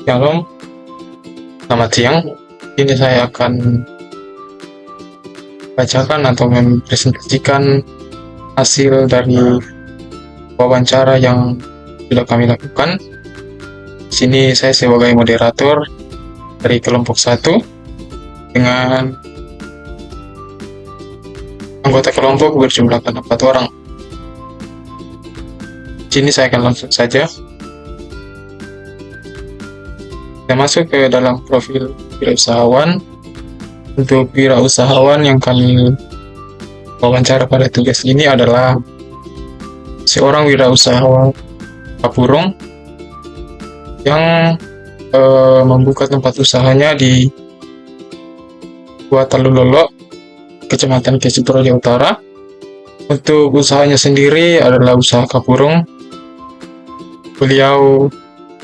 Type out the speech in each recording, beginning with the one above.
Shalom, selamat siang. Ini saya akan bacakan atau mempresentasikan hasil dari wawancara yang sudah kami lakukan. Di sini saya sebagai moderator dari kelompok 1 dengan anggota kelompok berjumlah 4 orang. Di sini saya akan langsung saja. Kita masuk ke dalam profil wirausahawan. Untuk wirausahawan yang kami wawancara pada tugas ini adalah seorang wirausahawan kapurung yang membuka tempat usahanya di Watalulolo, Kecamatan Keci Toraja Utara. Untuk usahanya sendiri adalah usaha kapurung. Beliau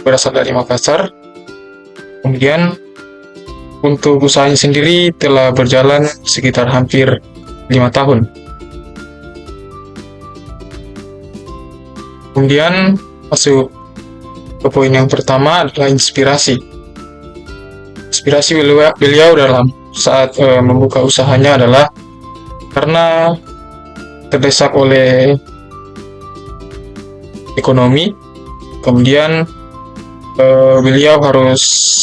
berasal dari Makassar. Kemudian untuk usahanya sendiri telah berjalan sekitar hampir 5 tahun. Kemudian masuk ke poin yang pertama adalah inspirasi. Inspirasi beliau dalam saat membuka usahanya adalah karena terdesak oleh ekonomi. Kemudian beliau harus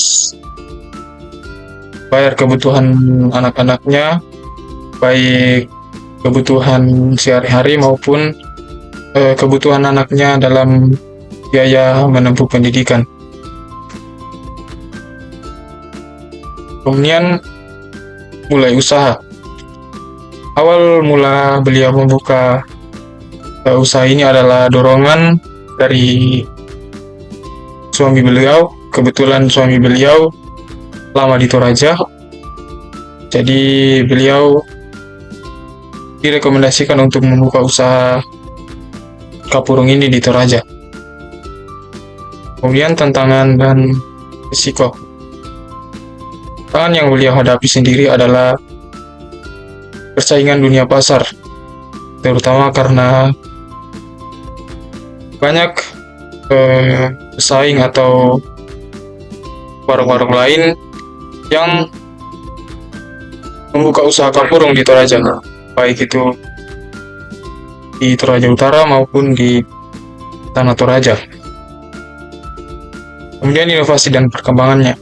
bayar kebutuhan anak-anaknya, baik kebutuhan sehari-hari maupun kebutuhan anaknya dalam biaya menempuh pendidikan. Kemudian mulai usaha. Awal mula beliau membuka usaha ini adalah dorongan dari suami beliau. Kebetulan suami beliau lama di Toraja, jadi beliau direkomendasikan untuk membuka usaha kapurung ini di Toraja. Kemudian tantangan dan risiko. Tantangan yang beliau hadapi sendiri adalah persaingan dunia pasar, terutama karena banyak pesaing atau warung-warung lain yang membuka usaha kapurung di Toraja, baik itu di Toraja Utara maupun di Tanah Toraja. Kemudian inovasi dan perkembangannya.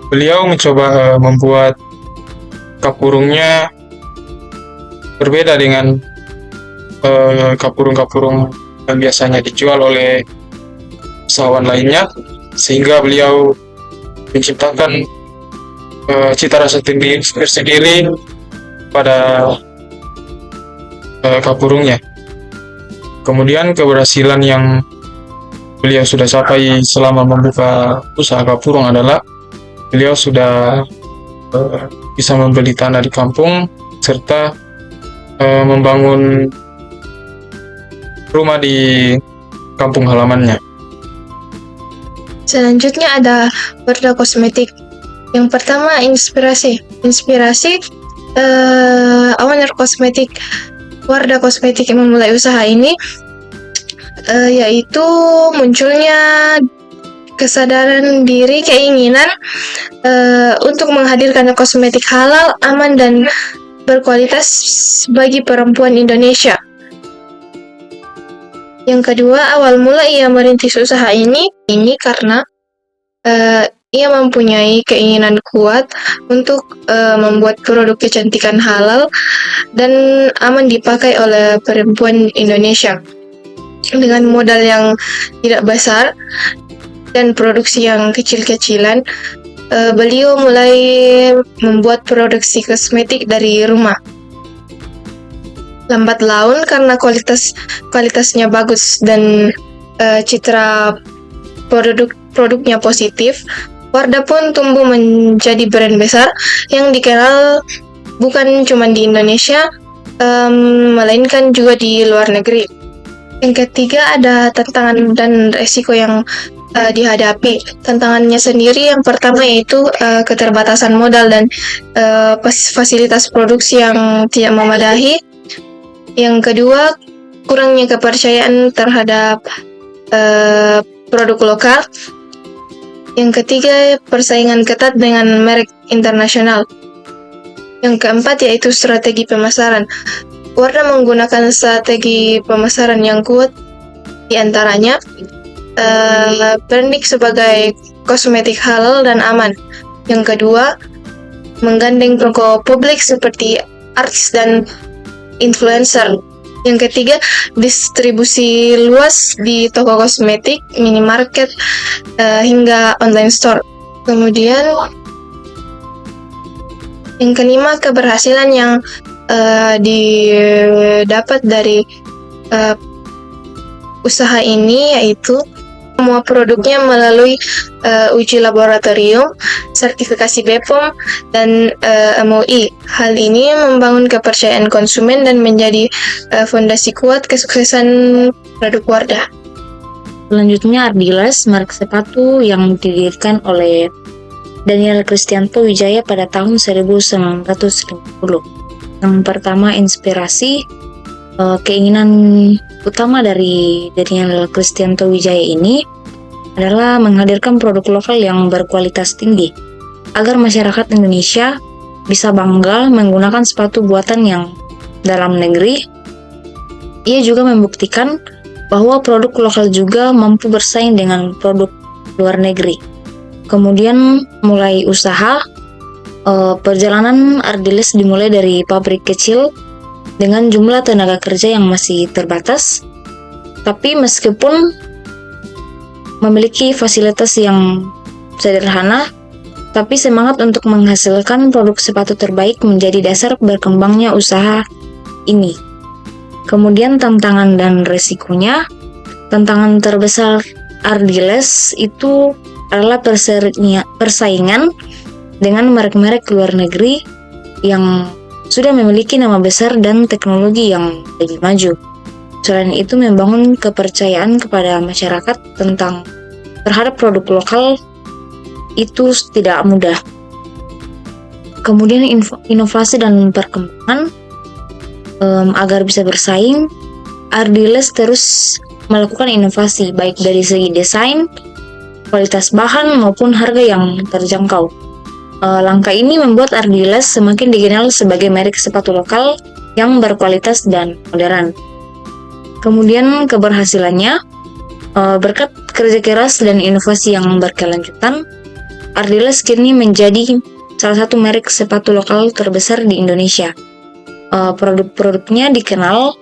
Beliau mencoba membuat kapurungnya berbeda dengan kapurung-kapurung yang biasanya dijual oleh usahawan lainnya, sehingga beliau menciptakan cita rasa tersendiri pada kapurungnya. Kemudian keberhasilan yang beliau sudah capai selama membuka usaha kapurung adalah beliau sudah bisa membeli tanah di kampung serta membangun rumah di kampung halamannya. Selanjutnya ada Wardah Kosmetik. Yang pertama inspirasi. Owner kosmetik Wardah Kosmetik yang memulai usaha ini yaitu munculnya kesadaran diri, keinginan untuk menghadirkan kosmetik halal, aman dan berkualitas bagi perempuan Indonesia. Yang kedua, awal mula ia merintis usaha ini karena ia mempunyai keinginan kuat untuk membuat produk kecantikan halal dan aman dipakai oleh perempuan Indonesia. Dengan modal yang tidak besar dan produksi yang kecil-kecilan, beliau mulai membuat produksi kosmetik dari rumah. Lambat laun karena kualitasnya bagus dan citra produknya positif, Wardah pun tumbuh menjadi brand besar yang dikenal bukan cuma di Indonesia, melainkan juga di luar negeri. Yang ketiga ada tantangan dan resiko yang dihadapi. Tantangannya sendiri yang pertama yaitu keterbatasan modal dan fasilitas produksi yang tidak memadai. Yang kedua, kurangnya kepercayaan terhadap produk lokal. Yang ketiga, persaingan ketat dengan merek internasional. Yang keempat yaitu strategi pemasaran. Wardah menggunakan strategi pemasaran yang kuat, di antaranya branding sebagai kosmetik halal dan aman. Yang kedua, menggandeng tokoh publik seperti artis dan influencer. Yang ketiga, distribusi luas di toko kosmetik, minimarket, hingga online store. Kemudian yang kelima, keberhasilan yang didapat dari usaha ini yaitu semua produknya melalui uji laboratorium, sertifikasi BPOM, dan MUI. Hal ini membangun kepercayaan konsumen dan menjadi fondasi kuat kesuksesan produk Wardah. Selanjutnya Ardiles, merek sepatu yang didirikan oleh Daniel Kristianto Wijaya pada tahun 1950. Yang pertama, inspirasi keinginan utama dari Daniel Kristianto Wijaya ini adalah menghadirkan produk lokal yang berkualitas tinggi agar masyarakat Indonesia bisa bangga menggunakan sepatu buatan yang dalam negeri. Ia juga membuktikan bahwa produk lokal juga mampu bersaing dengan produk luar negeri. Kemudian mulai usaha, perjalanan Ardiles dimulai dari pabrik kecil dengan jumlah tenaga kerja yang masih terbatas, tapi meskipun memiliki fasilitas yang sederhana, tapi semangat untuk menghasilkan produk sepatu terbaik menjadi dasar berkembangnya usaha ini. Kemudian tantangan dan resikonya. Tantangan terbesar Ardiles itu adalah persaingan dengan merek-merek luar negeri yang sudah memiliki nama besar dan teknologi yang lebih maju. Selain itu, membangun kepercayaan kepada masyarakat terhadap produk lokal itu tidak mudah. Kemudian inovasi dan perkembangan. Agar bisa bersaing, Ardiles terus melakukan inovasi baik dari segi desain, kualitas bahan maupun harga yang terjangkau. Langkah ini membuat Ardiles semakin dikenal sebagai merek sepatu lokal yang berkualitas dan modern. Kemudian keberhasilannya, berkat kerja keras dan inovasi yang berkelanjutan, Ardiles kini menjadi salah satu merek sepatu lokal terbesar di Indonesia. Produk-produknya dikenal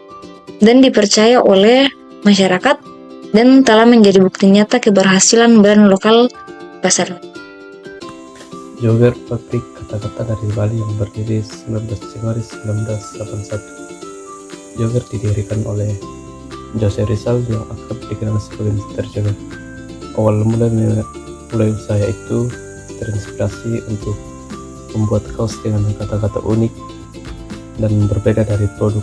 dan dipercaya oleh masyarakat dan telah menjadi bukti nyata keberhasilan brand lokal pasar. Jogger, pabrik kata-kata dari Bali yang berdiri 19 Januari 1981. Jogger didirikan oleh Jose Rizal yang akrab dikenal sebagai Mr. Jogger. Awal mulai usaha itu terinspirasi untuk membuat kaos dengan kata-kata unik dan berbeda dari produk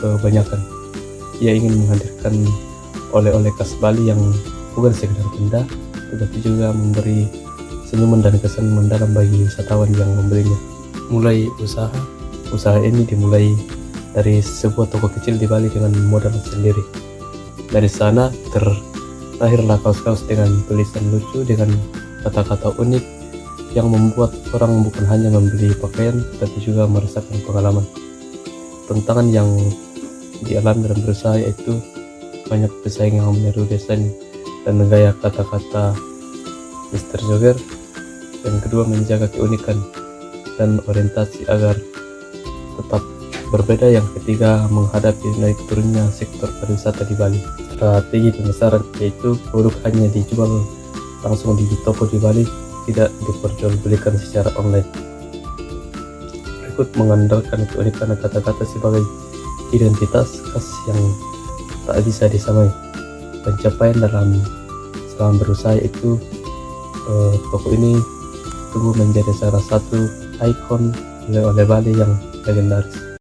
kebanyakan. Ia ingin menghadirkan oleh-oleh khas Bali yang bukan sekedar benda, tetapi juga memberi senyuman dan kesan mendalam bagi wisatawan yang membelinya. Mulai usaha ini dimulai dari sebuah toko kecil di Bali dengan modal sendiri. Dari sana terlahirlah kaos-kaos dengan tulisan lucu dengan kata-kata unik yang membuat orang bukan hanya membeli pakaian tetapi juga merasakan pengalaman. Tantangan yang dialami dalam berusaha yaitu banyak pesaing yang meniru desain dan gaya kata-kata Mr. Jogger. Yang kedua, menjaga keunikan dan orientasi agar tetap berbeda. Yang ketiga, menghadapi naik turunnya sektor pariwisata di Bali. Strategi pemasaran yaitu produk hanya dijual langsung di toko di Bali, tidak diperjualbelikan secara online. Berikut mengandalkan keunikan kata-kata sebagai identitas khas yang tak bisa disamai. Pencapaian selama berusaha itu toko ini tumbuh menjadi salah satu ikon oleh Bali yang legendaris.